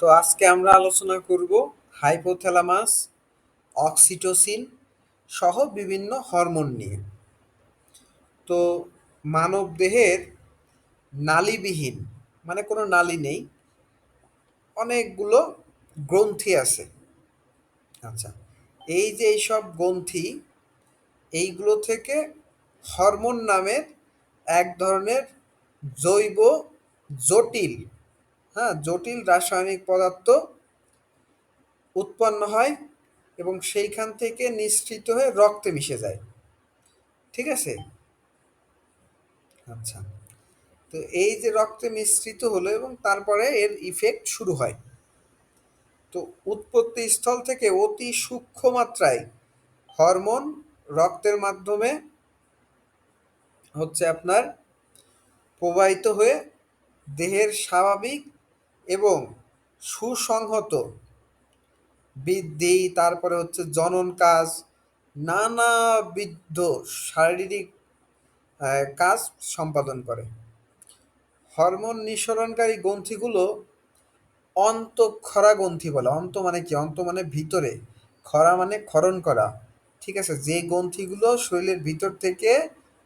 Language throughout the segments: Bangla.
তো আজকে আমরা আলোচনা করব হাইপোথ্যালামাস, অক্সিটোসিন সহ বিভিন্ন হরমোন নিয়ে। তো মানবদেহের নালীবিহীন, মানে কোনো নালী নেই, অনেকগুলো গ্রন্থি আছে। আচ্ছা, এই যে এইসব গ্রন্থি, এইগুলো থেকে হরমোন নামের এক ধরনের জৈব জটিল, জটিল রাসায়নিক পদার্থ উৎপন্ন হয় এবং সেইখান থেকে নিঃসৃত হয়ে রক্তে মিশে যায়। ঠিক আছে? আচ্ছা, তো এই যে রক্তে মিশ্রিত হলো এবং তারপরে এর ইফেক্ট শুরু হয়। তো উৎপত্তি স্থল থেকে অতি সূক্ষ্ম মাত্রায় হরমোন রক্তের মাধ্যমে আপনার প্রবাহিত হয়ে দেহের স্বাভাবিক এবং সুসংহত বৃদ্ধি, তারপরে জনন কাজ, নানাবিধ শারীরিক কাজ সম্পাদন করে। হরমোন নিঃসরণকারী গ্রন্থিগুলো অন্তঃক্ষরা গ্রন্থি বলে। অন্ত মানে কি? অন্ত মানে ভিতরে, ক্ষরা মানে ক্ষরণ করা। ঠিক আছে? যে গ্রন্থিগুলো শরীরের ভিতর থেকে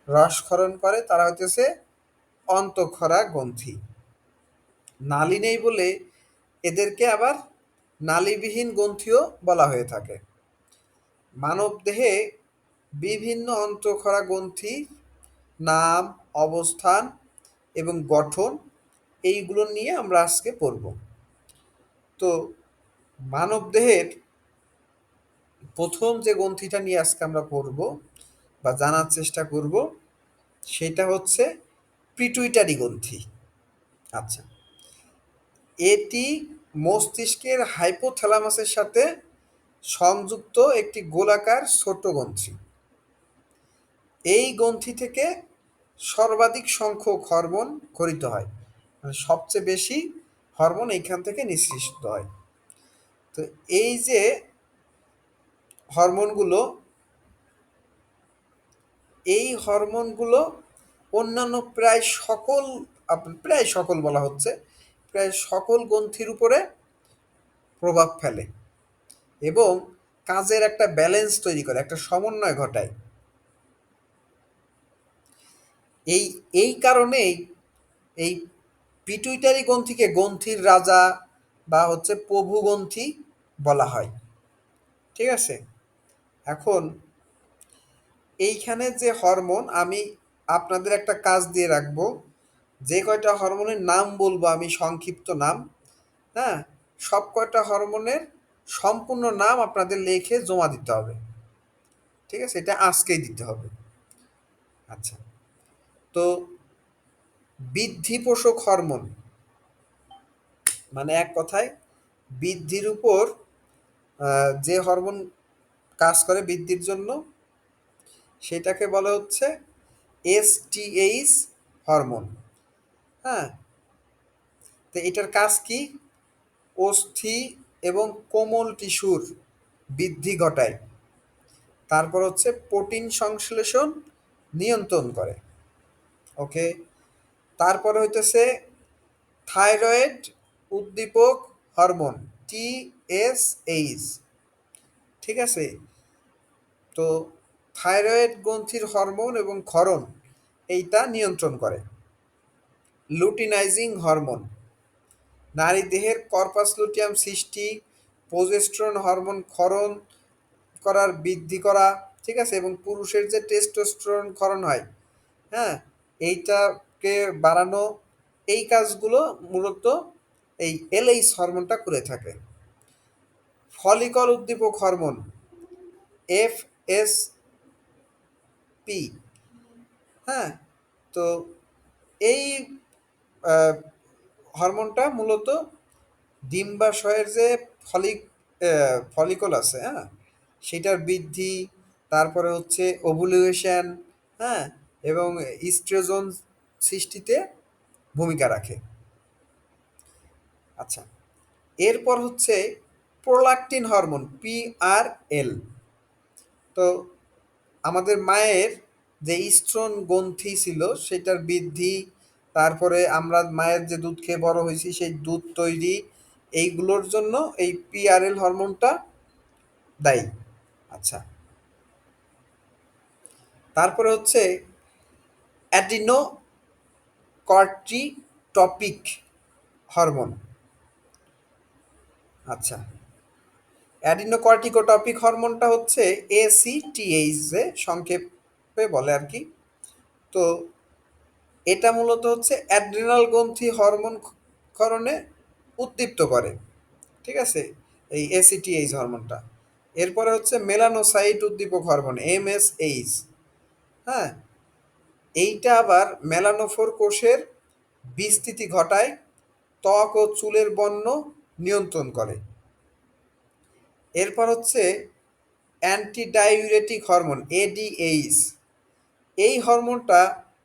রস ক্ষরণ করে তারা হইতেছে অন্তঃক্ষরা গ্রন্থি। নালী নেই বলে এদেরকে আবার নালীবিহীন গ্রন্থিও বলা হয়ে থাকে। মানবদেহে বিভিন্ন অন্তঃক্ষরা গ্রন্থি নাম, অবস্থান এবং গঠন, এইগুলো নিয়ে আমরা আজকে পড়ব। তো মানবদেহের প্রথম যে গ্রন্থিটা নিয়ে আজকে আমরা পড়ব বা জানার চেষ্টা করব, সেটা হচ্ছে পিটুইটারি গ্রন্থি। আচ্ছা, এটি মস্তিষ্কের হাইপোথ্যালামাসের সাথে সংযুক্ত একটি গোলাকার ছোট গ্রন্থি। এই গ্রন্থি থেকে সর্বাধিক সংখ্যক হরমোন খরিত হয়, মানে সবচেয়ে বেশি হরমোন এইখান থেকে নিঃসৃত হয়। তো এই যে হরমোনগুলো, এই হরমোনগুলো অন্যান্য প্রায় সকল বলা হচ্ছে, প্রায় সকল গ্রন্থির উপরে প্রভাব ফেলে এবং কাজের একটা ব্যালেন্স তৈরি করে, একটা সমন্বয় ঘটায়। এই এই কারণেই এই পিটুইটারি গ্রন্থিকে গ্রন্থির রাজা বা প্রভু গ্রন্থি বলা হয়। ঠিক আছে? এখন এইখানে যে হরমোন, আমি আপনাদের একটা কাজ দিয়ে রাখবো, যে কয়টা হরমোনের নাম বলবো আমি, সংক্ষিপ্ত নাম, হ্যাঁ, সব কয়টা হরমোনের সম্পূর্ণ নাম আপনাদের লিখে জমা দিতে হবে। ঠিক আছে? এটা আজকেই দিতে হবে। আচ্ছা, তো বৃদ্ধি পোষক হরমোন, মানে এক কথায় বৃদ্ধির উপর যে হরমোন কাজ করে বৃদ্ধির জন্য, সেটাকে বলা হচ্ছে এসটিএইচ হরমোন। হ্যাঁ, তো এটার কাজ কি? অস্থি এবং কোমল টিস্যুর বৃদ্ধি ঘটায়। তারপর প্রোটিন সংশ্লেষণ নিয়ন্ত্রণ করে। ওকে, তারপরে থাইরয়েড উদ্দীপক হরমোন, টিএসএইচ। ঠিক আছে? তো থাইরয়েড গ্রন্থির হরমোন এবং ক্ষরণ এইটা নিয়ন্ত্রণ করে। লুটিনাইজিং হরমোন, নারী দেহের কর্পাস লুটিয়াম সৃষ্টি, প্রোজেস্টেরন হরমোন ক্ষরণ করার বৃদ্ধি করা। ঠিক আছে? এবং পুরুষের যে টেস্টোস্টেরন ক্ষরণ হয়, হ্যাঁ, এইটাকে বাড়ানো, এই কাজগুলো মূলত এই এলএইচ হরমোনটা করে থাকে। ফলিকল উদ্দীপক হরমোন, এফএসপি। হ্যাঁ, তো এই হরমোনটা মূলত ডিম্বাশয়ের যে ফলিকল আছে, হ্যাঁ, সেটার বৃদ্ধি, তারপরে ওভুলেশন, হ্যাঁ, এবং ইস্ট্রোজেন সৃষ্টিতে ভূমিকা রাখে। আচ্ছা, এরপর প্রোলাকটিন হরমোন, পিআরএল। তো আমাদের মায়ের যে স্তন গ্রন্থি ছিল সেটার বৃদ্ধি, তারপরে আমরা মায়ের যে দুধ খেয়ে বড় হয়েছি সেই দুধ তৈরি, এইগুলোর জন্য এই পিআরএল হরমোনটা দায়ী। আচ্ছা, তারপরে হচ্ছে অ্যাডিনো কর্টিটপিক হরমোন। আচ্ছা, অ্যাডিনোকর্টিকোটপিক হরমোনটা হচ্ছে এসিটিএইচ এ সংক্ষেপে বলে আর কি। তো এটা মূলত হচ্ছে অ্যাড্রিনাল গ্রন্থি হরমোন ক্ষরণে উদ্দীপ্ত করে, ঠিক আছে, এই এসিটিএইচ হরমোনটা। এরপরে হচ্ছে মেলানোসাইট উদ্দীপক হরমোন এমএসএইচ। হ্যাঁ, এইটা আবার মেলানোফোর কোষের বিস্তৃতি ঘটায়, ত্বক ও চুলের বর্ণ নিয়ন্ত্রণ করে। এরপর হচ্ছে অ্যান্টিডাইউরেটিক হরমোন এডিএইচ। এই হরমোনটা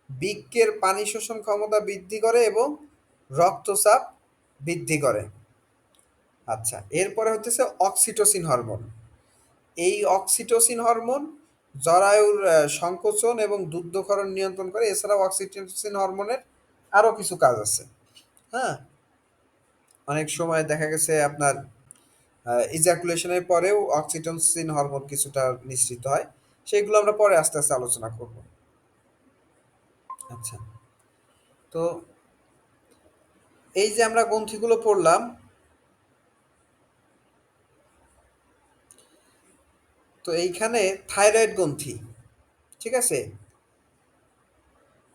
বৃক্কের পানি শোষণ ক্ষমতা বৃদ্ধি করে এবং রক্তচাপ বৃদ্ধি করে। আচ্ছা, এরপরে হচ্ছে অক্সিটোসিন হরমোন। এই অক্সিটোসিন হরমোন জরায়ুর সংকোচন এবং দুগ্ধক্ষরণ নিয়ন্ত্রণ করে। এছাড়াও অক্সিটোসিন হরমোনের আরও কিছু কাজ আছে। হ্যাঁ, অনেক সময় দেখা গেছে আপনার ইজাকুলেশনের পরেও অক্সিটোসিন হরমোন কিছুটা নিঃসৃত হয়, সেগুলো আমরা পরে আস্তে আস্তে আলোচনা করব। আচ্ছা, তো এই যে আমরা গ্রন্থিগুলো পড়লাম, তো এইখানে থাইরয়েড গ্রন্থি, ঠিক আছে,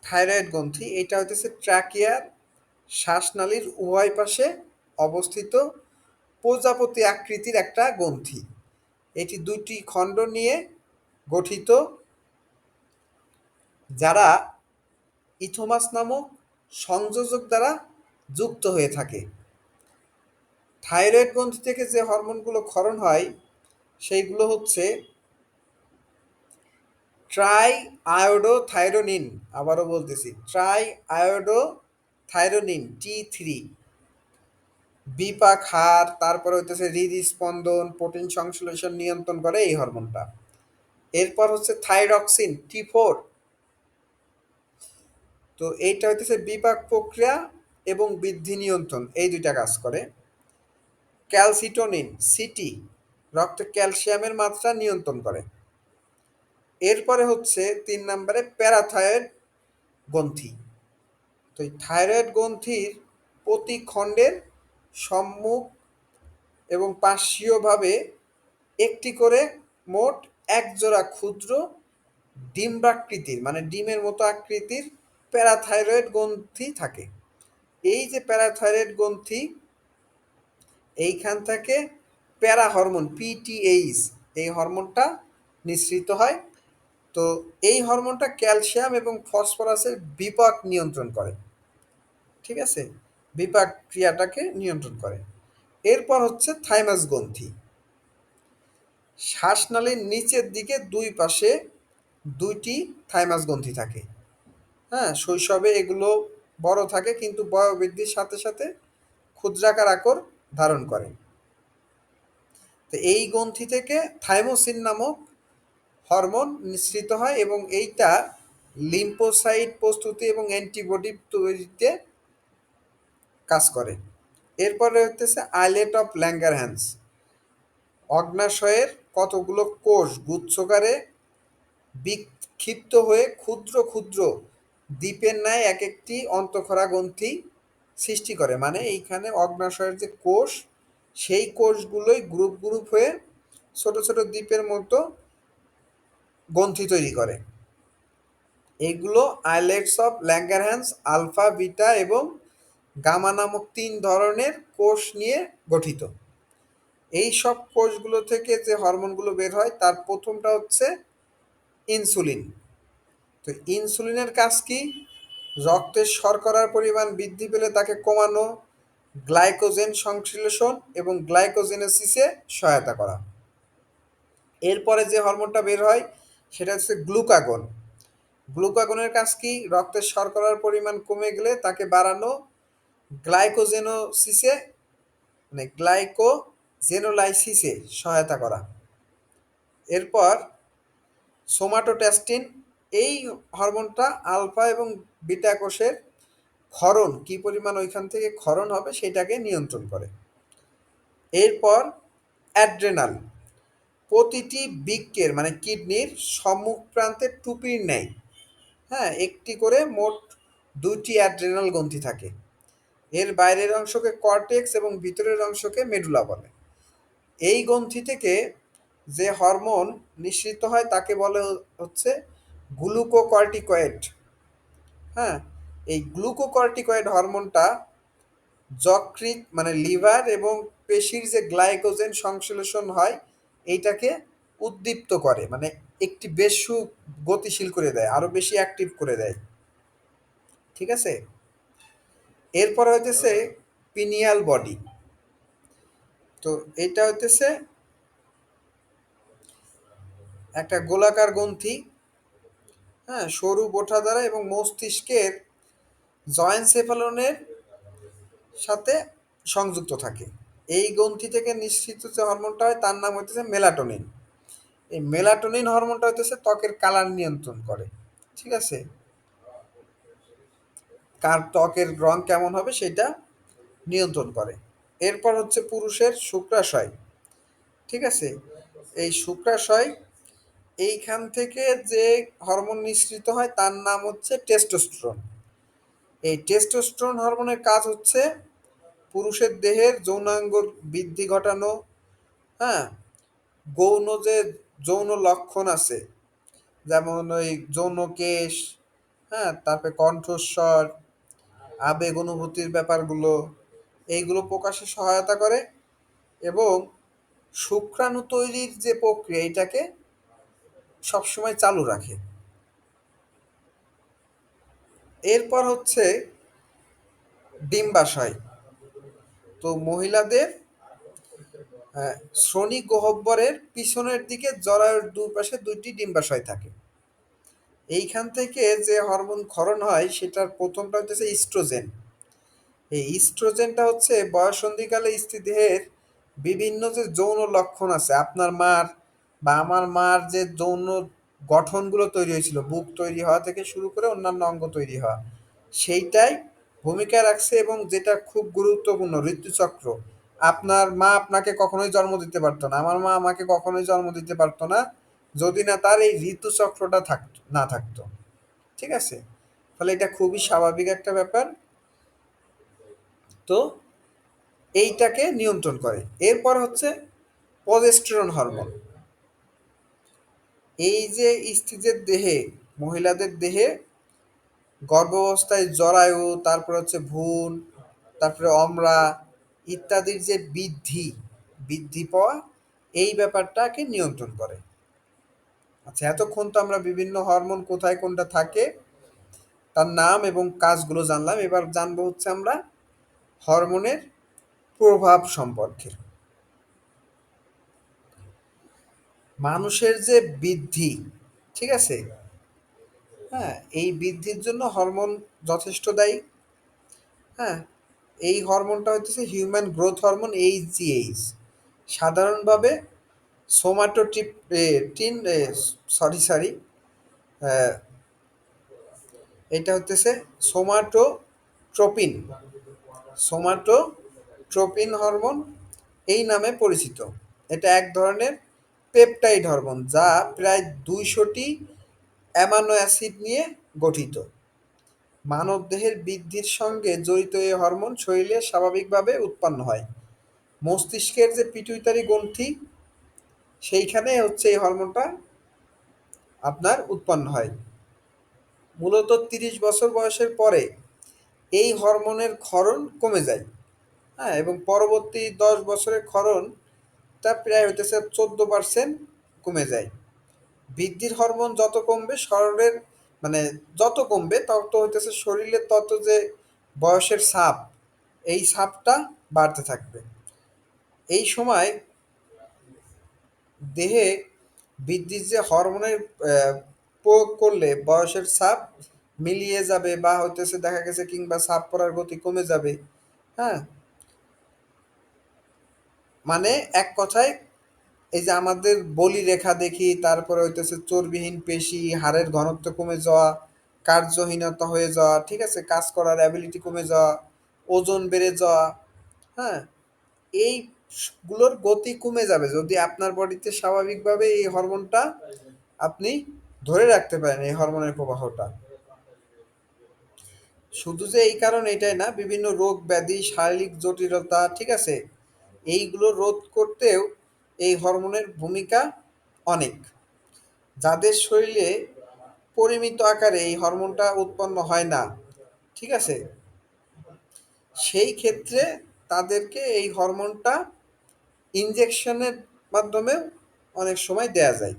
থাইরয়েড গ্রন্থি এটা হইতেছে ট্রাকিয়ার শ্বাসনালীর উভয় পাশে অবস্থিত প্রজাপতি আকৃতির একটা গ্রন্থি। এটি দুটি খণ্ড নিয়ে গঠিত, যারা ইথোমাস নামক সংযোজক দ্বারা যুক্ত হয়ে থাকে। থাইরয়েড গ্রন্থি থেকে যে হরমোনগুলো ক্ষরণ হয় সেইগুলো হচ্ছে ট্রাই আয়োডোথাইরোনিন, আবারও বলতেছি ট্রাই আয়োডোথাইরোনিন T3, বিপাক হার, তারপরে হইতেছে হৃদস্পন্দন, প্রোটিন সংশ্লেষণ নিয়ন্ত্রণ করে এই হরমোনটা। এরপর হচ্ছে থাইরক্সিন T4, তো এইটা হইতেছে বিপাক প্রক্রিয়া এবং বৃদ্ধি নিয়ন্ত্রণ, এই দুইটা কাজ করে। ক্যালসিটোনিন CT, রক্তে ক্যালসিয়ামের মাত্রা নিয়ন্ত্রণ করে। এরপরে হচ্ছে 3 নম্বরে প্যারাথাইরয়েড গ্রন্থি। তো এই থাইরয়েড গ্রন্থির প্রতি খণ্ডের সম্মুখ এবং পার্শ্বীয়ভাবে একটি করে মোট একজোড়া ক্ষুদ্র ডিম্বাকৃতির, মানে ডিমের মতো আকৃতির প্যারাথাইরয়েড গ্রন্থি থাকে। এই যে প্যারাথাইরয়েড গ্রন্থি, এইখান থেকে প্যারা হরমোন PTH, এই হরমোনটা নিঃসৃত হয়। তো এই হরমোনটা ক্যালসিয়াম এবং ফসফরাসের বিপাক নিয়ন্ত্রণ করে, ঠিক আছে, বিপাক ক্রিয়াটাকে নিয়ন্ত্রণ করে। এরপর হচ্ছে থাইমাস গ্রন্থি। শ্বাসনালীর নিচের দিকে দুই পাশে দুইটি থাইমাস গ্রন্থি থাকে। হ্যাঁ, শৈশবে এগুলো বড় থাকে কিন্তু বয়োবৃদ্ধির সাথে সাথে ক্ষুদ্রাকার আকর ধারণ করে। তো এই গ্রন্থি থেকে থাইমোসিন নামক হরমোন নিঃসৃত হয় এবং এইটা লিম্ফোসাইট প্রস্তুতি এবং অ্যান্টিবডি তৈরিতে কাজ করে। এরপরে হচ্ছে আইলেট অফ ল্যাঙ্গারহ্যান্স। অগ্নাশয়ের কতগুলো কোষ গুচ্ছকারে বিক্ষিপ্ত হয়ে ক্ষুদ্র ক্ষুদ্র দ্বীপের ন্যায় এক একটি অন্তঃক্ষরা গ্রন্থি সৃষ্টি করে। মানে এইখানে অগ্নাশয়ের যে কোষ, সেই কোষগুলোই গ্রুপ গ্রুপ হয়ে ছোট ছোট দ্বীপের মতো গ্রন্থি তৈরি করে। এগুলো islets of Langerhans alpha, beta এবং গামা নামক 3 ধরনের কোষ নিয়ে গঠিত। এই সব কোষগুলো থেকে যে হরমোনগুলো বের হয় তার প্রথমটা হচ্ছে ইনসুলিন। তো ইনসুলিনের কাজ কি? রক্তের শর্করার পরিমাণ বৃদ্ধি পেলে তাকে কমানো, গ্লাইকোজেন সংশ্লেষণ এবং গ্লাইকোজেনেসিসে সহায়তা করা। এরপরে যে হরমোনটা বের হয় সেটা হচ্ছে গ্লুকাগন। গ্লুকাগনের কাজ কি? রক্তের শর্করার পরিমাণ কমে গেলে তাকে বাড়ানো, গ্লাইকোজেনোসিসে মানে গ্লাইকোজেনোলাইসিসে সহায়তা করা। এরপর সোমাটোটেস্টিন, এই হরমোনটা আলফা এবং বিটা কোষের ক্ষরণ, কি পরিমাণ ওইখান থেকে ক্ষরণ হবে সেটাকে নিয়ন্ত্রণ করে। এরপর অ্যাড্রেনাল, প্রতিটি বৃক্কের মানে কিডনির সম্মুখ প্রান্তে টুপির ন্যায়, হ্যাঁ, একটি করে মোট ২টি অ্যাড্রেনাল গ্রন্থি থাকে। এর বাইরের অংশকে কর্টেক্স এবং ভিতরের অংশকে মেডুলা বলে। এই গ্রন্থি থেকে যে হরমোন নিঃসৃত হয় তাকে বলে হচ্ছে গ্লুকোকর্টিকয়েড। হ্যাঁ, এই গ্লুকোকর্টিকয়েড হরমোনটা যকৃৎ মানে লিভার এবং পেশির যে গ্লাইকোজেন সংশ্লেষণ হয় এইটাকে উদ্দীপ্ত করে, মানে একটি বেশ গতিশীল করে দেয়, আরো বেশি অ্যাক্টিভ করে দেয়। ঠিক আছে, এরপর হইতেছে পিনিয়াল বডি। তো এটা হইতেছে একটা গোলাকার গ্রন্থি, হ্যাঁ, সরু বোঁটা দ্বারা এবং মস্তিষ্কের জয়েন্সেফালনের সাথে সংযুক্ত থাকে। এই গ্রন্থি থেকে নিঃসৃত যে হরমোনটা হয় তার নাম হইতেছে মেলাটোনিন। এই মেলাটোনিন হরমোনটা হইতেছে ত্বকের কালার নিয়ন্ত্রণ করে। ঠিক আছে, কার ত্বকের রং কেমন হবে সেটা নিয়ন্ত্রণ করে। এরপর হচ্ছে পুরুষের শুক্রাশয়। ঠিক আছে, এই শুক্রাশয় এইখান থেকে যে হরমোন নিঃসৃত হয় তার নাম হচ্ছে টেস্টোস্টেরন। এই টেস্টোস্টেরন হরমোনের কাজ হচ্ছে পুরুষের দেহের যৌনাঙ্গ বৃদ্ধি ঘটানো, হ্যাঁ, গৌণ যে যৌন লক্ষণ আছে, যেমন ওই যৌন কেশ, হ্যাঁ, তারপরে কণ্ঠস্বর, আবেগ অনুভূতির ব্যাপারগুলো, এইগুলো প্রকাশে সহায়তা করে এবং শুক্রাণু তৈরির যে প্রক্রিয়া এটাকে সবসময় চালু রাখে। এরপর হচ্ছে ডিম্বাশয়। তো মহিলাদের শ্রোণী গহ্বরের পিছনের দিকে জরায়ুর দুপাশে ২টি ডিম্বাশয় থাকে। এইখান থেকে যে হরমোন ক্ষরণ হয় সেটার প্রথমটা হচ্ছে ইস্ট্রোজেন। এই ইস্ট্রোজেনটা হচ্ছে বয়ঃসন্ধিকালে স্ত্রীদেহের বিভিন্ন যে যৌন লক্ষণ আছে, আপনার মার বা আমার মার যে যৌন গঠনগুলো তৈরি হয়েছিল, বুক তৈরি হওয়া থেকে শুরু করে অন্যান্য অঙ্গ তৈরি হওয়া, সেইটাই ভূমিকা রাখছে। এবং যেটা খুব গুরুত্বপূর্ণ, ঋতুচক্র। আপনার মা আপনাকে কখনোই জন্ম দিতে পারতো না, আমার মা আমাকে কখনোই জন্ম দিতে পারতো না যদি না তার এই ঋতুচক্রটা থাকতো। ঠিক আছে, ফলে এটা খুবই স্বাভাবিক একটা ব্যাপার। তো এইটাকে নিয়ন্ত্রণ করে। এরপর হচ্ছে প্রজেস্টেরন হরমোন। এই যে স্ত্রীদের দেহে, মহিলাদের দেহে গর্ভাবস্থায় জরায়ু, তারপর হচ্ছে ভ্রূণ, তারপরে অমরা ইত্যাদির যে বৃদ্ধি বৃদ্ধি পাওয়া, এই ব্যাপারটাকে নিয়ন্ত্রণ করে। আচ্ছা, এতক্ষণ তো আমরা বিভিন্ন হরমোন কোথায় কোনটা থাকে তার নাম এবং কাজগুলো জানলাম। এবার জানবো হচ্ছে আমরা হরমোনের প্রভাব সম্পর্কে। মানুষের যে বৃদ্ধি, ঠিক আছে, হ্যাঁ, এই বৃদ্ধির জন্য হরমোন যথেষ্ট দায়ী। হ্যাঁ, এই হরমোনটা হচ্ছে হিউম্যান গ্রোথ হরমোন, এইচজিএইচ। সাধারণভাবে সোমাটোট্রিপটিন, সরি, এটা হচ্ছে সোমাটোট্রপিন। সোমাটোট্রপিন হরমোন এই নামে পরিচিত। এটা এক ধরনের পেপটাইড হরমোন যা প্রায় ২০০টি অ্যামাইনো অ্যাসিড নিয়ে গঠিত। মানবদেহের বৃদ্ধির সঙ্গে জড়িত এই হরমোন শরীরে স্বাভাবিকভাবে উৎপন্ন হয়। মস্তিষ্কের যে পিটুইটারি গ্রন্থি সেইখানে হচ্ছে এই হরমোনটা আপনার উৎপন্ন হয়। মূলত ৩০ বছর বয়সের পরে এই হরমোনের ক্ষরণ কমে যায়। হ্যাঁ, এবং পরবর্তী ১০ বছরের ক্ষরণটা প্রায় হইতেছে ১৪% কমে যায়। বৃদ্ধির হরমোন যত কমবে শরীরের মানে যত কমবে তত হইতেছে শরীরের তত যে বয়সের ছাপ, এই ছাপটা বাড়তে থাকবে। এই সময় দেহে বৃদ্ধির যে হরমোনের প্রয়োগ করলে বয়সের ছাপ মিলিয়ে যাবে বা হইতেছে দেখা গেছে কিংবা ছাপ পড়ার গতি কমে যাবে। হ্যাঁ, মানে এক কথায় এই যে আমাদের বলি রেখা দেখি, তারপরে হইতেছে চর্বিহীন পেশি, হাড়ের ঘনত্ব কমে যাওয়া, কার্যহীনতা হয়ে যাওয়া, ঠিক আছে, কাজ করার অ্যাবিলিটি কমে যাওয়া, ওজন বেড়ে যাওয়া, হ্যাঁ, এই গুলোর গতি কমে যাবে যদি আপনার বডিতে স্বাভাবিকভাবে এই হরমোনটা আপনি ধরে রাখতে পারেন, এই হরমোনের প্রবাহটা। শুধু যে এই কারণে এটাই না, বিভিন্ন রোগ ব্যাধি, শারীরিক জটিলতা, ঠিক আছে, এইগুলো রোধ করতেও এই হরমোনের ভূমিকা অনেক। যাদের শরীরে পরিমিত আকারে এই হরমোনটা উৎপন্ন হয় না, ঠিক আছে, সেই ক্ষেত্রে তাদেরকে এই হরমোনটা ইনজেকশনের মাধ্যমে অনেক সময় দেয়া যায়।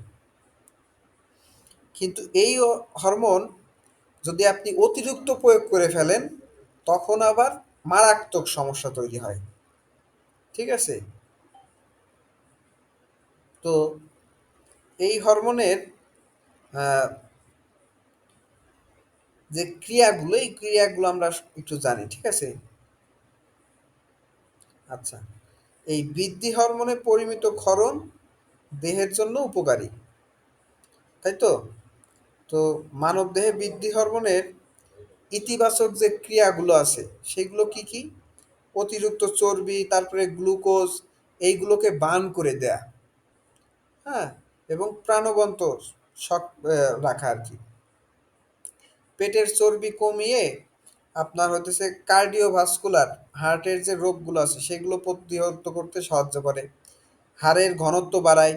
কিন্তু এই হরমোন যদি আপনি অতিরিক্ত প্রয়োগ করে ফেলেন, তখন আবার মারাত্মক সমস্যা তৈরি হয়। ঠিক আছে? তো এই হরমোনের আহ, যে ক্রিয়াগুলো, এই ক্রিয়াগুলো আমরা একটু জানি। ঠিক আছে? আচ্ছা, এই বৃদ্ধি হরমোনের পরিমিত ক্ষরণ দেহের জন্য উপকারী, তাই তো? তো মানবদেহে বৃদ্ধি হরমোনের ইতিবাচক যে ক্রিয়াগুলো আছে সেগুলো কি কি? অতিরিক্ত চর্বি, তারপরে গ্লুকোজ, এইগুলোকে বার্ন করে দেয়া, হ্যাঁ, এবং প্রাণবন্ত রাখা আর কি। পেটের চর্বি কমিয়ে আপনার হতেছে কার্ডিওভাস্কুলার, হার্টের যে রোগগুলো আছে সেগুলো প্রতিহত করতে সাহায্য করে। হাড়ের ঘনত্ব বাড়ায়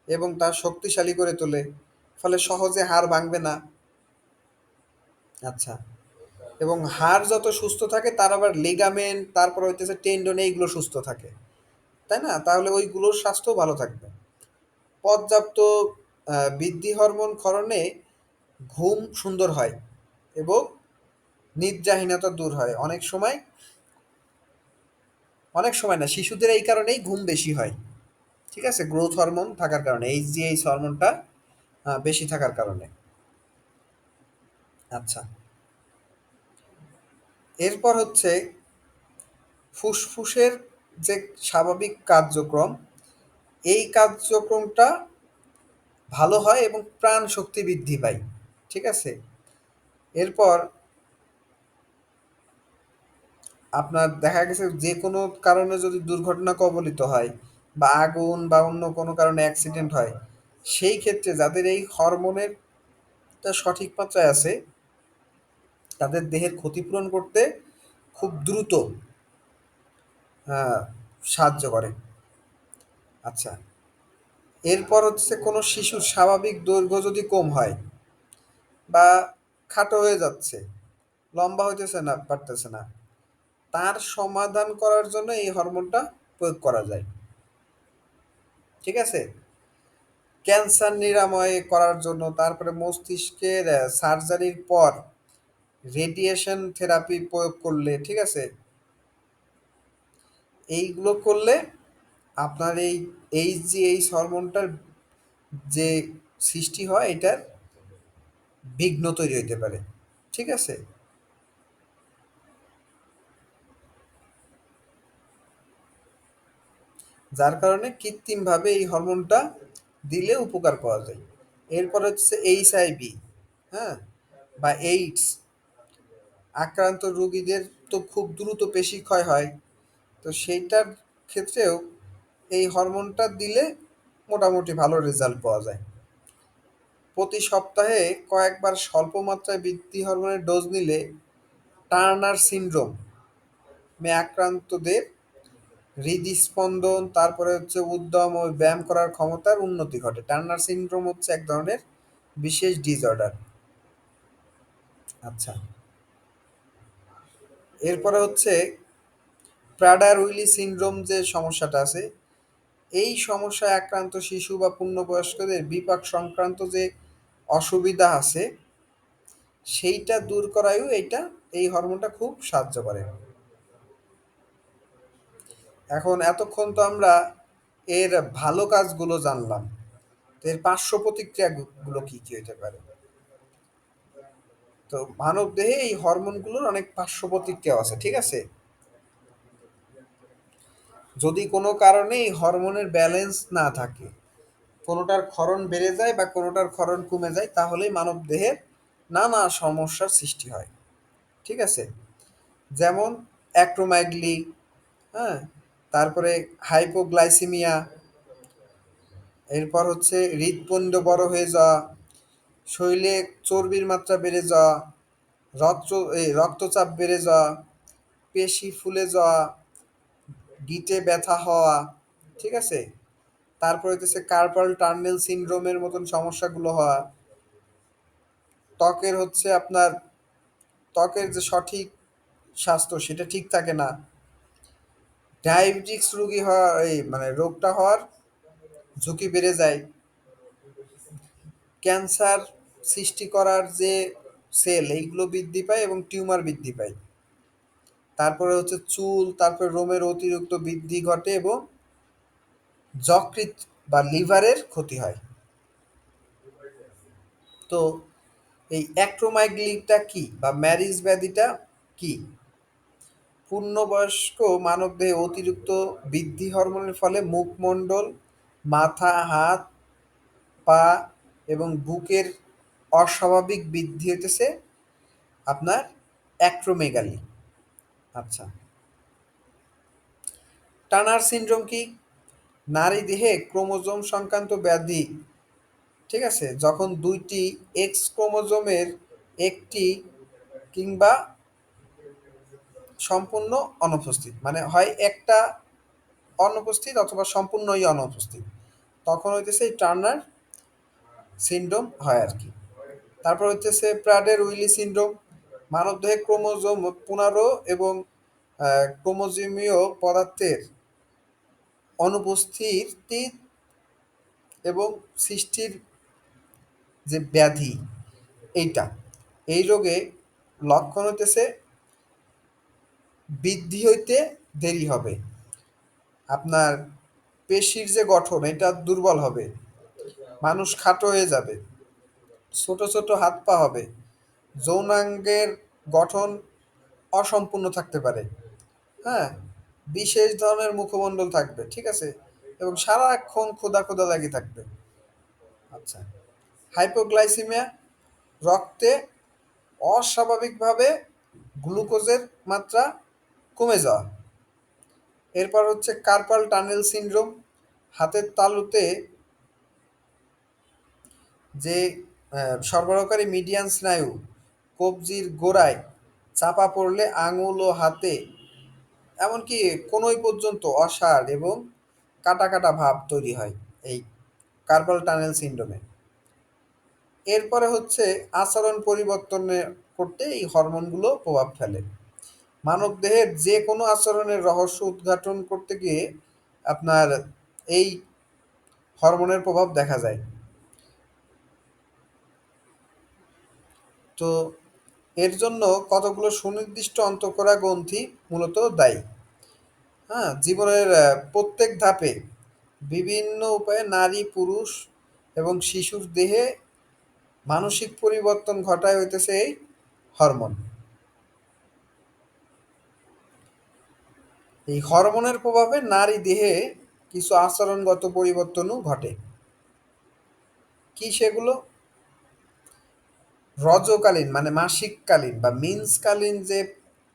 এবং তা শক্তিশালী করে তোলে, ফলে সহজে হাড় ভাঙবে না। আচ্ছা, এবং হাড় যত সুস্থ থাকে তার আবার লিগামেন্ট, তারপর হইতেছে টেন্ডন, এইগুলো সুস্থ থাকে, তাই না? তাহলে ওইগুলোর স্বাস্থ্য ভালো থাকবে। পর্যাপ্ত বৃদ্ধি হরমোন ক্ষরণে ঘুম সুন্দর হয় এবং নিদ্রাহীনতা দূর হয়। অনেক সময় না, শিশুদের এই কারণেই ঘুম বেশি হয়। ঠিক আছে, গ্রোথ হরমোন থাকার কারণে, এইচজিএইচ হরমোনটা বেশি থাকার কারণে। আচ্ছা, এরপর হচ্ছে ফুসফুসের যে স্বাভাবিক কার্যক্রম, এই কার্যক্রমটা ভালো হয় এবং প্রাণ শক্তি বৃদ্ধি পায়। ঠিক আছে, এরপর আপনার দেখা গেছে যে কোনো কারণে যদি দুর্ঘটনা কবলিত হয় বা আগুন বা অন্য কোনো কারণে অ্যাক্সিডেন্ট হয়, সেই ক্ষেত্রে যাদের এই হরমোনের তা সঠিক মাত্রায় আছে, তাদের দেহের ক্ষতিপূরণ করতে খুব দ্রুত আহ, সাহায্য করে। আচ্ছা, এরপর হচ্ছে কোনো শিশুর স্বাভাবিক দৈর্ঘ্য যদি কম হয় বা খাটো হয়ে যাচ্ছে, লম্বা হইতেছে না, পারতেছে না, তার সমাধান করার জন্য এই হরমোনটা প্রয়োগ করা যায়। ঠিক আছে, ক্যান্সার নিরাময় করার জন্য, তারপরে মস্তিষ্কের সার্জারির পর রেডিয়েশন থেরাপি প্রয়োগ করলে, ঠিক আছে, এইগুলো করলে আপনার এই হরমোনটার যে সৃষ্টি হয় এটার বিঘ্ন তৈরি হইতে পারে। ঠিক আছে, যার কারণে কৃত্রিমভাবে এই হরমোনটা দিলে উপকার পাওয়া যায়। এরপর হচ্ছে এইচআইভি, হ্যাঁ, বা এইডস আক্রান্ত রোগীদের তো খুব দ্রুত পেশি ক্ষয় হয়। তো সেইটার ক্ষেত্রেও এই হরমোনটা দিলে মোটামুটি ভালো রেজাল্ট পাওয়া যায়। প্রতি সপ্তাহে কয়েকবার স্বল্প মাত্রায় বৃদ্ধি হরমোনের ডোজ নিলে টার্নার সিনড্রোমে আক্রান্তদের হৃদস্পন্দন, তারপরে হচ্ছে উদ্যম ও ব্যায়াম করার ক্ষমতার উন্নতি ঘটে। টার্নার সিনড্রোম হচ্ছে এক ধরনের বিশেষ ডিসঅর্ডার। আচ্ছা, এরপরে হচ্ছে প্রাডার উইলি সিনড্রোম যে সমস্যাটা আছে, এই সমস্যায় আক্রান্ত শিশু বা পূর্ণবয়স্কদের বিপাক সংক্রান্ত যে অসুবিধা আছে সেইটা দূর করায়ও এই হরমোনটা খুব সাহায্য করে। এখন এতক্ষণ তো আমরা এর ভালো কাজগুলো জানলাম, তো এর পার্শ্ব প্রতিক্রিয়াগুলো কি কি হতে পারে? তো মানব দেহে এই হরমোনগুলোর অনেক পার্শ্ব প্রতিক্রিয়া আছে। ঠিক আছে, যদি কোনো কারণে এই হরমোনের ব্যালেন্স না থাকে, কোনোটার ক্ষরণ বেড়ে যায় বা কোনোটার ক্ষরণ কমে যায়, তাহলেই মানব দেহের নানা সমস্যার সৃষ্টি হয়। ঠিক আছে, যেমন অ্যাক্রোম্যাগলি, হ্যাঁ, তারপরে হাইপোগ্লাইসিমিয়া, এরপর হচ্ছে হৃৎপিণ্ড বড় হয়ে যাওয়া, শরীরে চর্বির মাত্রা বেড়ে যাওয়া, রক্তচাপ বেড়ে যাওয়া, পেশি ফুলে যাওয়া, গিঁটে ব্যথা হওয়া, ঠিক আছে? তারপর হইতেছে কার্পাল টানেল সিনড্রোমের মতন সমস্যাগুলো হওয়া, ত্বকের হচ্ছে আপনার ত্বকের যে সঠিক স্বাস্থ্য সেটা ঠিক থাকে না, ডায়াবেটিক্স রোগী হওয়া, এই মানে রোগটা হওয়ার ঝুঁকি বেড়ে যায়, ক্যান্সার সৃষ্টি করার যে সেল এইগুলো বৃদ্ধি পায় এবং টিউমার বৃদ্ধি পায়। তারপরে হচ্ছে চুল, তারপরে রোমের অতিরিক্ত বৃদ্ধি ঘটে এবং যকৃৎ বা লিভারের ক্ষতি হয়। তো এই অ্যাক্রোমাইগ্লিটা কি বা ম্যারিজ ব্যাধিটা কি? পূর্ণবয়স্ক মানবদেহে অতিরিক্ত বৃদ্ধি হরমোনের ফলে মুখমণ্ডল, মাথা, হাত, পা এবং বুকের অস্বাভাবিক বৃদ্ধি হইতেছে আপনার অ্যাক্রোমেগালি। আচ্ছা, টানার সিনড্রোম কি? নারী দেহে ক্রোমোজোম সংক্রান্ত ব্যাধি, ঠিক আছে? যখন দুইটি এক্স ক্রোমোজোমের একটি কিংবা সম্পূর্ণ অনুপস্থিত, মানে হয় একটা অনুপস্থিত অথবা সম্পূর্ণই অনুপস্থিত, তখন হইতেছে এই টার্নার সিনড্রোম হয় আর কি। তারপর হইতেছে প্রাডের উইলি সিনড্রোম, মানবদেহে ক্রোমোজোম 15 এবং ক্রোমোজোমীয় পদার্থের অনুপস্থিতি এবং সৃষ্টির যে ব্যাধি এইটা, এই রোগে লক্ষণ হইতেছে বৃদ্ধি হইতে দেরি হবে, আপনার পেশির যে গঠন এটা দুর্বল হবে, মানুষ খাটো হয়ে যাবে, ছোট ছোট হাত পা হবে, যৌনাঙ্গের গঠন অসম্পূর্ণ থাকতে পারে, হ্যাঁ, বিশেষ ধরনের মুখমণ্ডল থাকবে, ঠিক আছে, এবং সারাক্ষণ ক্ষুধা ক্ষুধা লাগি থাকবে। আচ্ছা, হাইপোগ্লাইসিমিয়া, রক্তে অস্বাভাবিকভাবে গ্লুকোজের মাত্রা কমে যাওয়া। এরপর হচ্ছে কার্পাল টানেল সিনড্রোম, হাতের তালুতে যে সরবরাহকারী মিডিয়ান স্নায়ু কবজির গোড়ায় চাপা পড়লে আঙুল ও হাতে এমনকি কোনোই পর্যন্ত অসাড় এবং কাটা কাটা ভাব তৈরি হয় এই কার্পাল টানেল সিনড্রোমে। এরপরে হচ্ছে আচরণ পরিবর্তনে করতে এই হরমোনগুলো প্রভাব ফেলে। মানবদেহের যে কোনো আচরণের রহস্য উদ্ঘাটন করতে গিয়ে আপনার এই হরমোনের প্রভাব দেখা যায়। তো এর জন্য কতগুলো সুনির্দিষ্ট অন্তঃকোরা গ্রন্থি মূলত দায়ী। হ্যাঁ, জীবনের প্রত্যেক ধাপে বিভিন্ন উপায়ে নারী, পুরুষ এবং শিশুর দেহে মানসিক পরিবর্তন ঘটায় হইতেছে এই হরমোন। এই হরমোনের প্রভাবে নারী দেহে কিছু আচরণগত পরিবর্তনও ঘটে। কি সেগুলো? রজকালীন মানে মাসিককালীন বা মিন্সকালীন যে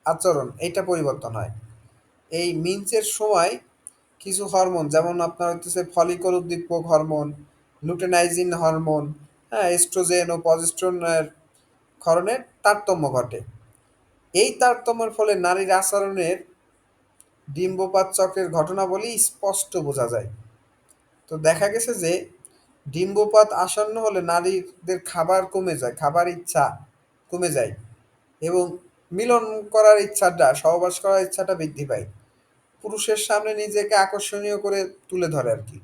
আচরণ এটা পরিবর্তন হয়। এই মিন্সের সময় কিছু হরমোন যেমন আপনার হচ্ছে ফলিকল উদ্দীপক হরমোন, লুটেনাইজিন হরমোন, হ্যাঁ, এস্ট্রোজেন ও প্রজেস্টেরনের ক্ষরণের তারতম্য ঘটে। এই তারতম্যের ফলে নারীর আচরণের ডিম্বপাত চক্রের ঘটনাবলী স্পষ্ট বোঝা যায়। তো দেখা গেছে যে ডিম্বপাত আসন্ন হলে নারীদের খাবার কমে যায়, খাবার ইচ্ছা কমে যায় এবং মিলন করার ইচ্ছাটা, সহবাস করার ইচ্ছাটা বৃদ্ধি পায়। পুরুষের সামনে নিজেকে আকর্ষণীয় করে তুলে ধরে আর কি।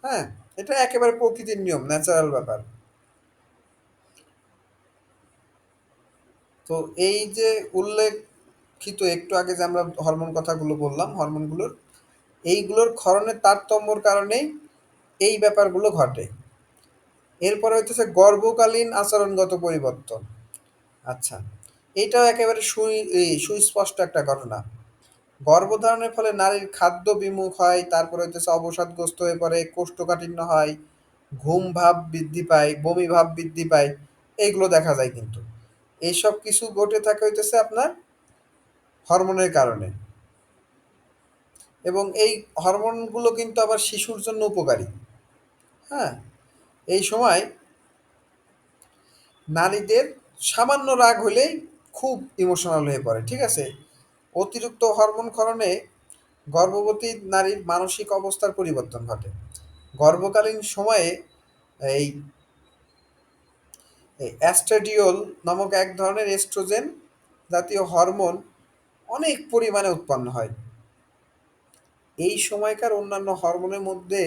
হ্যাঁ, এটা একেবারে প্রকৃতির নিয়ম, ন্যাচারাল ব্যাপার। তো এই যে উল্লেখিত একটু আগে যে আমরা হরমোন কথাগুলো বললাম, হরমোনগুলোর এইগুলোর ক্ষরণের তারতম্যর কারণেই এই ব্যাপারগুলো ঘটে। এরপরে হইতেছে গর্ভকালীন আচরণগত পরিবর্তন। আচ্ছা, এইটাও একেবারে সুস্পষ্ট একটা ঘটনা। গর্ভধারণের ফলে নারীর খাদ্য বিমুখ হয়, তারপরে হইতেছে অবসাদগ্রস্ত হয়ে পড়ে, কোষ্ঠকাঠিন্য হয়, ঘুম ভাব বৃদ্ধি পায়, বমি ভাব বৃদ্ধি পায়, এইগুলো দেখা যায় কিন্তু। এইসব কিছু ঘটে থাকে হইতেছে আপনার হরমোনের কারণে। এবং এই হরমোনগুলো কিন্তু আবার শিশুর জন্য উপকারী। হ্যাঁ? এই সময় নারীদের সামান্য রাগ হলেই খুব ইমোশনাল হয়ে পড়ে। ঠিক আছে? অতিরিক্ত হরমোন ক্ষরণে গর্ভবতী নারীর মানসিক অবস্থার পরিবর্তন ঘটে। গর্ভকালীন সময়ে এই অ্যাস্ট্রাডিওল নামক এক ধরনের এস্ট্রোজেন জাতীয় হরমোন অনেক পরিমাণে উৎপন্ন হয়। এই সময়কার অন্যান্য হরমোনের মধ্যে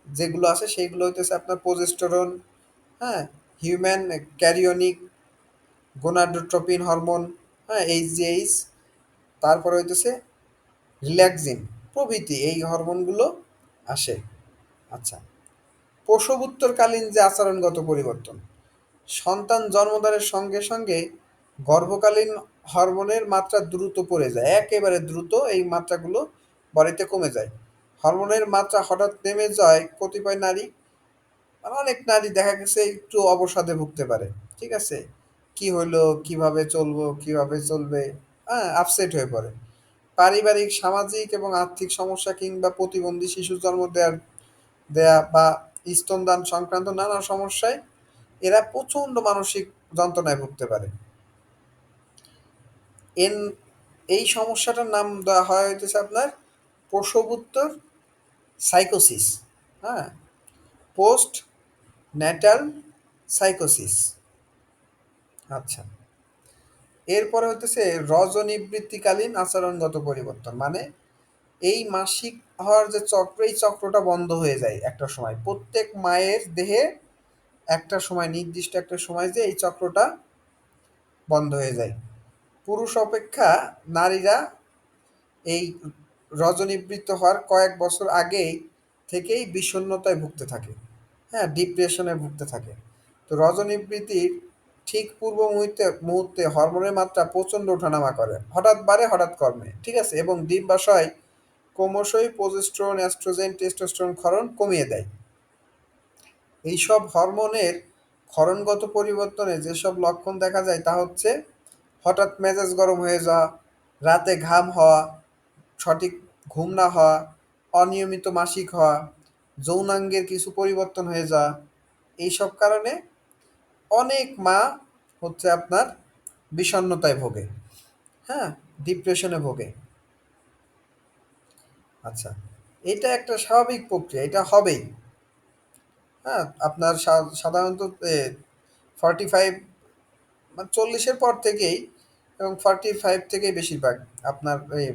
যেগুলো আছে সেইগুলো হইতেছে আপনার প্রোজেস্টেরন, হ্যাঁ? হিউম্যান ক্যারিওনিক গোনাডোট্রপিন হরমোন, হ্যাঁ? এইচজিএইচ, তারপরে হইতেছে রিল্যাক্সিন প্রভৃতি এই হরমোনগুলো আসে। আচ্ছা, প্রসবোত্তরকালীন যে আচরণগত পরিবর্তন, সন্তান জন্মদানের সঙ্গে সঙ্গে গর্ভকালীন হরমোনের মাত্রা দ্রুত পড়ে যায়, একেবারে দ্রুত এই মাত্রাগুলো বডিতে কমে যায়। হরমোনের মাত্রা হঠাৎ নেমে যায় কতিপয় নারী, মানে অনেক নারী দেখা গেছে একটু অবসাদে ভুগতে পারে। ঠিক আছে? কি হইলো, কিভাবে চলবো, কিভাবে চলবে, হ্যাঁ, আপসেট হয়ে পড়ে। পারিবারিক, সামাজিক এবং আর্থিক সমস্যা কিংবা প্রতিবন্ধী শিশু জন্ম দেয়া বা স্তনদান সংক্রান্ত নানা সমস্যায় এরা প্রচণ্ড মানসিক যন্ত্রণায় ভুগতে পারে। এন এই সমস্যাটার নাম দেওয়া হয় হইতেছে আপনার প্রসবোত্তর সাইকোসিস, হ্যাঁ? পোস্ট ন্যাটাল সাইকোসিস। আচ্ছা, এরপরে হইতেছে রজনিবৃত্তিকালীন আচরণগত পরিবর্তন। মানে এই মাসিক হওয়ার যে চক্র, এই চক্রটা বন্ধ হয়ে যায় একটা সময়। প্রত্যেক মায়ের দেহে একটা সময়, নির্দিষ্ট একটা সময় যে এই চক্রটা বন্ধ হয়ে যায়। পুরুষ অপেক্ষা নারীরা এই রজনিবৃত্ত হওয়ার কয়েক বছর আগেই থেকেই বিষণ্ণতায় ভুগতে থাকে, হ্যাঁ, ডিপ্রেশনে ভুগতে থাকে। তো রজনিবৃত্তির ঠিক পূর্ব মুহূর্তে মুহূর্তে হরমোনের মাত্রা প্রচণ্ড ওঠানামা করে, হঠাৎ বাড়ে হঠাৎ কমে। ঠিক আছে? এবং ডিম্বাশয় ক্রমশই প্রোজেস্টেরন, অ্যাস্ট্রোজেন, টেস্টোস্টেরন ক্ষরণ কমিয়ে দেয়। এইসব হরমোনের ক্ষরণগত পরিবর্তনে যেসব লক্ষণ দেখা যায় তা হচ্ছে হঠাৎ মেজাজ গরম হয়ে যাওয়া, রাতে ঘাম হওয়া, সঠিক ঘুম না হওয়া, অনিয়মিত মাসিক হওয়া, যৌনাঙ্গের কিছু পরিবর্তন হয়ে যাওয়া। এইসব কারণে অনেক মা হচ্ছে আপনার বিষণ্ণতায় ভোগে, হ্যাঁ, ডিপ্রেশনে ভোগে। আচ্ছা, এটা একটা স্বাভাবিক প্রক্রিয়া, এটা হবেই। হ্যাঁ, আপনার সাধারণত 45 মানে 40-এর পর থেকেই এবং 45 থেকেই বেশিরভাগ আপনার এই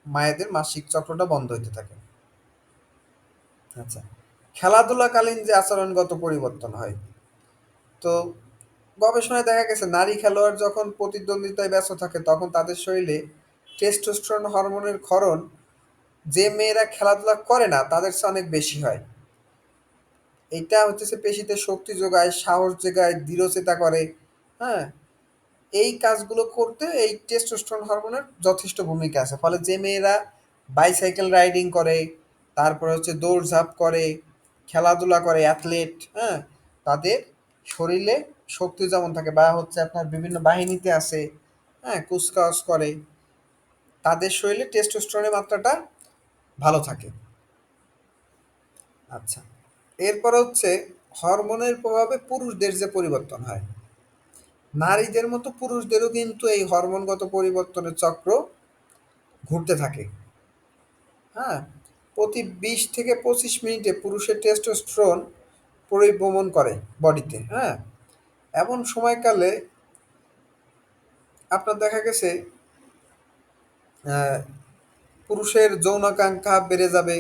মায়েদের মাসিক চক্রটা বন্ধ হইতে থাকে। আচ্ছা, খেলাধুলাকালীন যে আচরণগত পরিবর্তন হয়, তো গবেষণায় দেখা গেছে নারী খেলোয়াড় যখন প্রতিদ্বন্দ্বিতায় ব্যস্ত থাকে তখন তাদের শরীরে টেস্টোস্টেরন হরমোনের ক্ষরণ যে মেয়েরা খেলাধুলা করে না তাদের চেয়ে অনেক বেশি হয়। এটা হচ্ছে পেশিতে শক্তি যোগায়, সাহস যোগায়, দৃঢ়চেতা করে, হ্যাঁ? এই কাজগুলো করতে এই টেস্টোস্টেরন হরমোনের যথেষ্ট ভূমিকা আছে। ফলে যে মেয়েরা বাইসাইকেল রাইডিং করে, তারপরে হচ্ছে দৌড়ঝাঁপ করে, খেলাধুলা করে, অ্যাথলেট, হ্যাঁ? তাদের শরীরে শক্তি যেমন থাকে বা হচ্ছে আপনার বিভিন্ন বাহিনীতে আছে, হ্যাঁ? কুচকাওয়াজ করে, তাদের শরীরে টেস্টোস্টেরনের মাত্রাটা ভালো থাকে। আচ্ছা। এরপরে হচ্ছে হরমোনের প্রভাবে পুরুষদের যে পরিবর্তন হয়। নারীদের মতো পুরুষদেরও কিন্তু এই হরমোনগত পরিবর্তনের চক্র ঘুরতে থাকে। হ্যাঁ? প্রতি ২০ থেকে ২৫ মিনিটে পুরুষের টেস্টোস্টেরন পরিভ্রমণ করে বডিতে, হ্যাঁ? এমন সময়কালে আপনার দেখা গেছে আ পুরুষের যৌনাকাঙ্ক্ষা বেড়ে যাবে,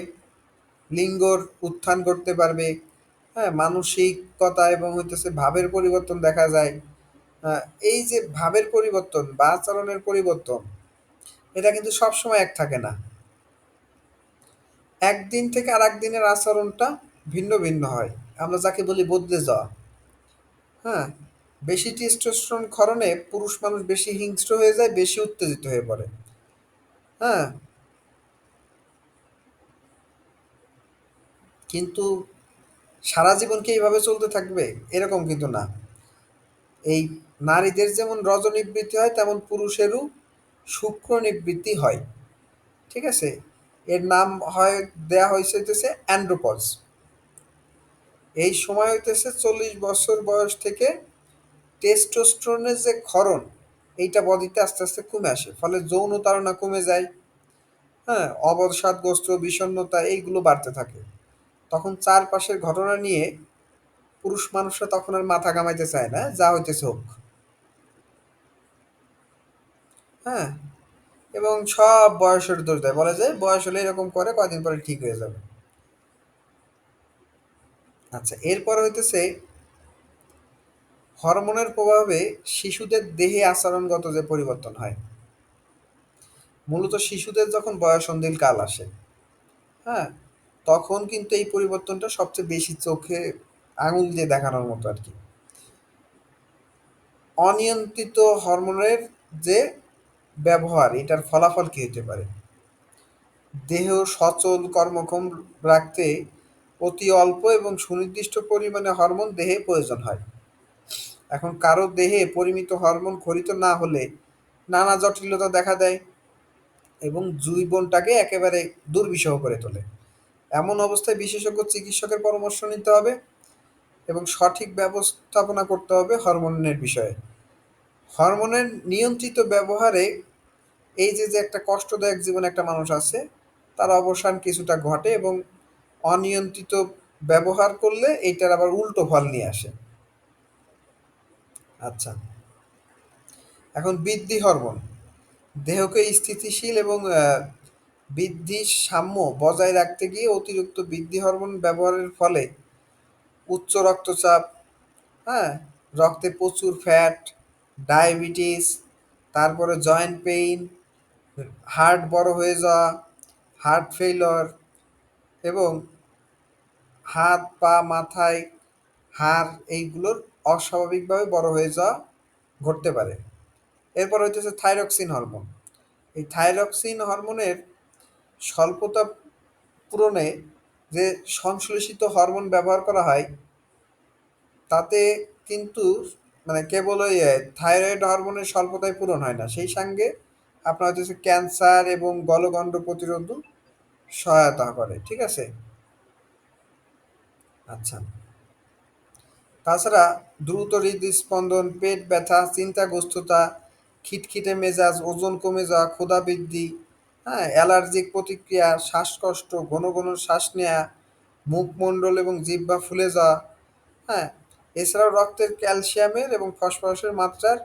লিঙ্গর উত্থান ঘটতে পারবে, হ্যাঁ? মানসিকতা এবং হইতেছে ভাবের পরিবর্তন দেখা যায়। আ এই যে ভাবের পরিবর্তন বা আচরণের পরিবর্তন, এটা কিন্তু সবসময় এক থাকে না। একদিন থেকে আরেকদিনের আচরণটা ভিন্ন ভিন্ন হয়। আমরা যাকে বলি বদলে যাওয়া। হ্যাঁ? বেশি টেস্টোস্টেরন ক্ষরণে পুরুষ মানুষ বেশি হিংস্র হয়ে যায়, বেশি উত্তেজিত হয়ে পড়ে। হ্যাঁ? কিন্তু সারা জীবন কি এইভাবে চলতে থাকবে? এরকম কিন্তু না। এই নারীদের যেমন রজনিবৃত্তি হয় তেমন পুরুষেরও শুক্র নিবৃত্তি হয়। ঠিক আছে? এর নাম হয় দেয়া হয়েছে হইতেছে অ্যান্ড্রোপজ। এই সময় হইতেছে 40 বছর বয়স থেকে টেস্টোস্টেরনের যে ক্ষরণ, এইটা বডিতে আস্তে আস্তে কমে আসে, ফলে যৌন তাড়না কমে যায়। হ্যাঁ, অবসাদগ্রস্ত, বিষণ্ণতা এইগুলো বাড়তে থাকে। তখন চারপাশের ঘটনা নিয়ে পুরুষ মানুষরা তখন আর মাথা ঘামাইতে চায় না, যা হইতেছে হোক। হ্যাঁ, এবং সব বয়সের দোষ দেয়, বলে যে বয়স হলে এরকম করে, কয়দিন পরে ঠিক হয়ে যাবে। আচ্ছা, এরপর হইতেছে হরমোনের প্রভাবে শিশুদের দেহে আচরণগত যে পরিবর্তন হয়। মূলত শিশুদের যখন বয়ঃসন্ধির কাল আসে, হ্যাঁ, তখন কিন্তু এই পরিবর্তনটা সবচেয়ে বেশি চোখে আঙুল দিয়ে দেখানোর মতো আর কি। অনিয়ন্ত্রিত হরমোনের যে ব্যবহার, এটার ফলাফল কি হতে পারে? দেহ সচল কর্মক্ষম রাখতে অতি অল্প এবং সুনির্দিষ্ট পরিমাণে হরমোন দেহে প্রয়োজন হয়। এখন কারো দেহে পরিমিত হরমোন খরিত না হলে নানা জটিলতা দেখা দেয় এবং জীবনটাকে একেবারে দুর্বিষহ করে তোলে। এমন অবস্থায় বিশেষজ্ঞ চিকিৎসকের পরামর্শ নিতে হবে এবং সঠিক ব্যবস্থাপনা করতে হবে হরমোনের বিষয়ে। হরমোনের নিয়ন্ত্রিত ব্যবহারে এই যে যে একটা কষ্টদায়ক জীবনে একটা মানুষ আছে, তার অবসান কিছুটা ঘটে, এবং অনিয়ন্ত্রিত ব্যবহার করলে এইটার আবার উল্টো ফল নিয়ে আসে। আচ্ছা, এখন বৃদ্ধি হরমোন দেহকে স্থিতিশীল এবং বৃদ্ধির সাম্য বজায় রাখতে গিয়ে অতিরিক্ত বৃদ্ধি হরমোন ব্যবহারের ফলে উচ্চ রক্তচাপ, হ্যাঁ, রক্তে প্রচুর ফ্যাট, ডায়াবেটিস, তারপরে জয়েন্ট পেইন, হার্ট বড় হয়ে যাওয়া, হার্ট ফেইলর, এবং হাত পা মাথায় হাড় এইগুলোর অস্বাভাবিকভাবে বড় হয়ে যাওয়া ঘটতে পারে। এরপর হইতেছে থাইরক্সিন হরমোন। এই থাইরক্সিন হরমোনের স্বল্পতা পূরণে যে সংশ্লেষিত হরমোন ব্যবহার করা হয়, তাতে কিন্তু মানে কেবল ওই থাইরয়েড হরমোনের স্বল্পতায় পূরণ হয় না, সেই সঙ্গে আপনার হচ্ছে ক্যান্সার এবং গলগণ্ড প্রতিরোধ সহায়তা করে। ঠিক আছে? আচ্ছা, তাছাড়া দ্রুত হৃদস্পন্দন, পেট ব্যথা, চিন্তাগ্রস্ততা, খিটখিটে মেজাজ, ওজন কমে যাওয়া, ক্ষুধা বৃদ্ধি, হ্যাঁ, অ্যালার্জিক প্রতিক্রিয়া, শ্বাসকষ্ট, ঘন ঘন শ্বাস নেওয়া, মুখমণ্ডল এবং জিহ্বা ফুলে যাওয়া, হ্যাঁ, এছাড়াও রক্তের ক্যালসিয়ামের এবং ফসফরাসের মাত্রার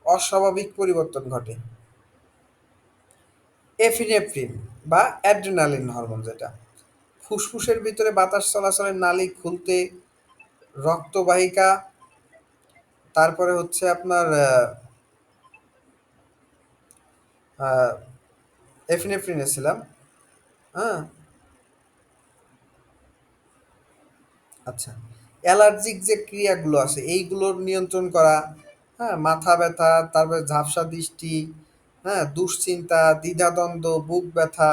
অস্বাভাবিক পরিবর্তন ঘটে। এফিনেফ্রিন বা অ্যাড্রিনালিন হরমোন, যেটা ফুসফুসের ভিতরে বাতাস চলাচলের নালী খুলতে, রক্তবাহিকা, তারপরে হচ্ছে আপনার এফিনেফ্রিনে ছিলাম। হ্যাঁ, আচ্ছা, অ্যালার্জিক যে ক্রিয়াগুলো আছে এইগুলোর নিয়ন্ত্রণ করা, হ্যাঁ, মাথা ব্যথা, তারপরে ঝাপসা দৃষ্টি, হ্যাঁ, দুশ্চিন্তা, দ্বিধাদ্বন্দ্ব, বুক ব্যথা,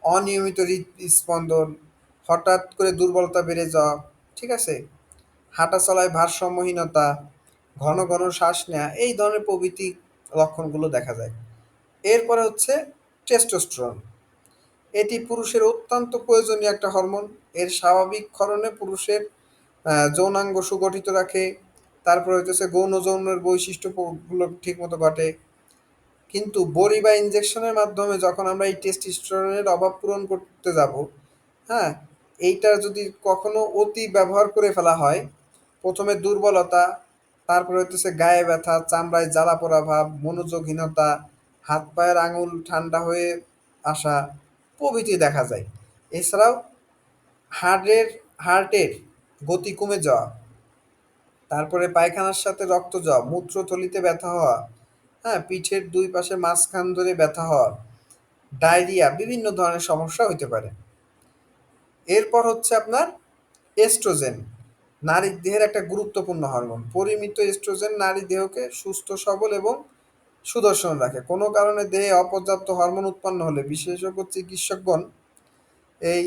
অনিয়মিত হৃদস্পন্দন, হঠাৎ করে দুর্বলতা বেড়ে যাওয়া, ঠিক আছে, হাঁটা চলায় ভারসাম্যহীনতা, ঘন ঘন শ্বাস নেওয়া, এই ধরনের প্রভৃতি লক্ষণগুলো দেখা যায়। এরপরে হচ্ছে টেস্টোস্টেরন। এটি পুরুষের অত্যন্ত প্রয়োজনীয় একটা হরমোন। এর স্বাভাবিক ক্ষরণে পুরুষের যৌনাঙ্গ সুগঠিত রাখে। তারপরে হইতেছে গৌণ যৌনের বৈশিষ্ট্যগুলো ঠিকমতো ঘটে। কিন্তু বড়ি বা ইনজেকশনের মাধ্যমে যখন আমরা এই টেস্টোস্টেরনের অভাব পূরণ করতে যাব, হ্যাঁ, এইটা যদি কখনো অতি ব্যবহার করে ফেলা হয়, প্রথমে দুর্বলতা, তারপরে হইতেছে গায়ে ব্যথা, চামড়ায় জ্বালা পোড়া ভাব, মনোযোগহীনতা, হাত পায়ের আঙুল ঠান্ডা হয়ে আসা প্রভৃতি দেখা যায়। এছাড়াও হার্টের হার্টের গতি কমে যাওয়া, তারপরে পায়খানার সাথে রক্ত যাওয়া, মূত্রথলিতে ব্যথা হওয়া, হ্যাঁ, পিঠের দুই পাশে মাঝখান ধরে ব্যথা হওয়া, ডায়রিয়া, বিভিন্ন ধরনের সমস্যা হইতে পারে। এরপর হচ্ছে আপনার এস্ট্রোজেন, নারীর দেহের একটা গুরুত্বপূর্ণ হরমোন। পরিমিত এস্ট্রোজেন নারী দেহকে সুস্থ সবল এবং সুদর্শন রাখে। কোনো কারণে দেহে অপর্যাপ্ত হরমোন উৎপন্ন হলে বিশেষজ্ঞ চিকিৎসকগণ এই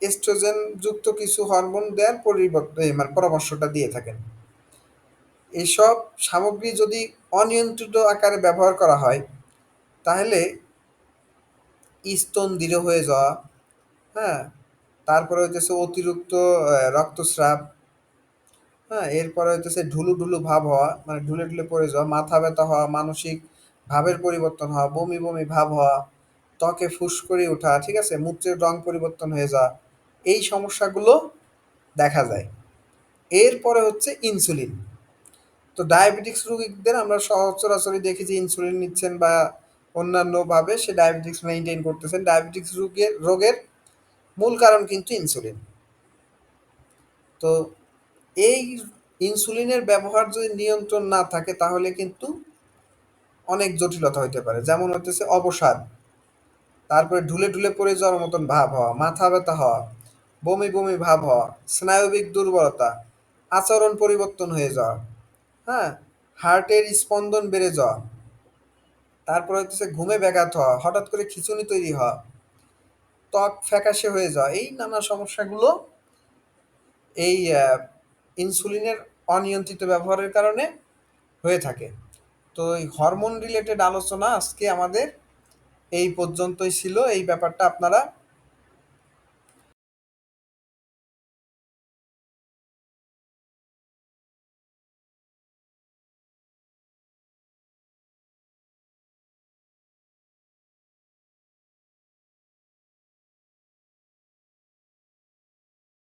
এস্ট্রোজেন যুক্ত কিছু হরমোন দেওয়ার পরিবর্তে মানে পরামর্শটা দিয়ে থাকেন। এসব সামগ্রী যদি অনিয়ন্ত্রিত আকারে ব্যবহার করা হয়, তাহলে স্তন দৃঢ় হয়ে যাওয়া, হ্যাঁ? তারপরে হইতেছে অতিরিক্ত রক্তস্রাব, হ্যাঁ? এরপরে হইতেছে ঢুলু, ঢুলু ভাব হওয়া, মানে ঢুলে, ঢুলে পড়ে যাওয়া, মাথা ব্যথা হওয়া, মানসিক ভাবের পরিবর্তন হওয়া, বমি, বমি ভাব হওয়া, ত্বকে ফুসকুড়ি ওঠা, ঠিক আছে? মূত্রের রং পরিবর্তন হয়ে যাওয়া। এই সমস্যাগুলো দেখা যায়। এরপরে হচ্ছে ইনসুলিন। তো ডায়াবেটিকস রোগীদের আমরা সচরাচরই দেখি যে ইনসুলিন নিচ্ছেন বা অন্যান্যভাবে সে ডায়াবেটিকস মেইনটেইন করতেছেন। ডায়াবেটিকস রোগের মূল কারণ কিন্তু ইনসুলিন। তো এই ইনসুলিনের ব্যবহার যদি নিয়ন্ত্রণ না থাকে তাহলে কিন্তু অনেক জটিলতা হইতে পারে। যেমন হইতেছে অবসাদ, তারপরে ঢুলে, ঢুলে পড়ে যাওয়ার মতন ভাব হওয়া, মাথা ব্যথা হওয়া, বমি, বমি ভাব হওয়া, স্নায়বিক দুর্বলতা, আচরণ পরিবর্তন হয়ে যাওয়া, হ্যাঁ? হার্টের স্পন্দন বেড়ে যাওয়া, তারপরে হইতেছে ঘুমে ব্যাঘাত হওয়া, হঠাৎ করে খিঁচুনি তৈরি হওয়া, ত্বক ফ্যাকাশে হয়ে যাওয়া, এই নানা সমস্যাগুলো এই ইনসুলিনের অনিয়ন্ত্রিত ব্যবহারের কারণে হয়ে থাকে। তো এই হরমোন রিলেটেড আলোচনা আজকে আমাদের এই পর্যন্তই ছিল। এই ব্যাপারটা আপনারা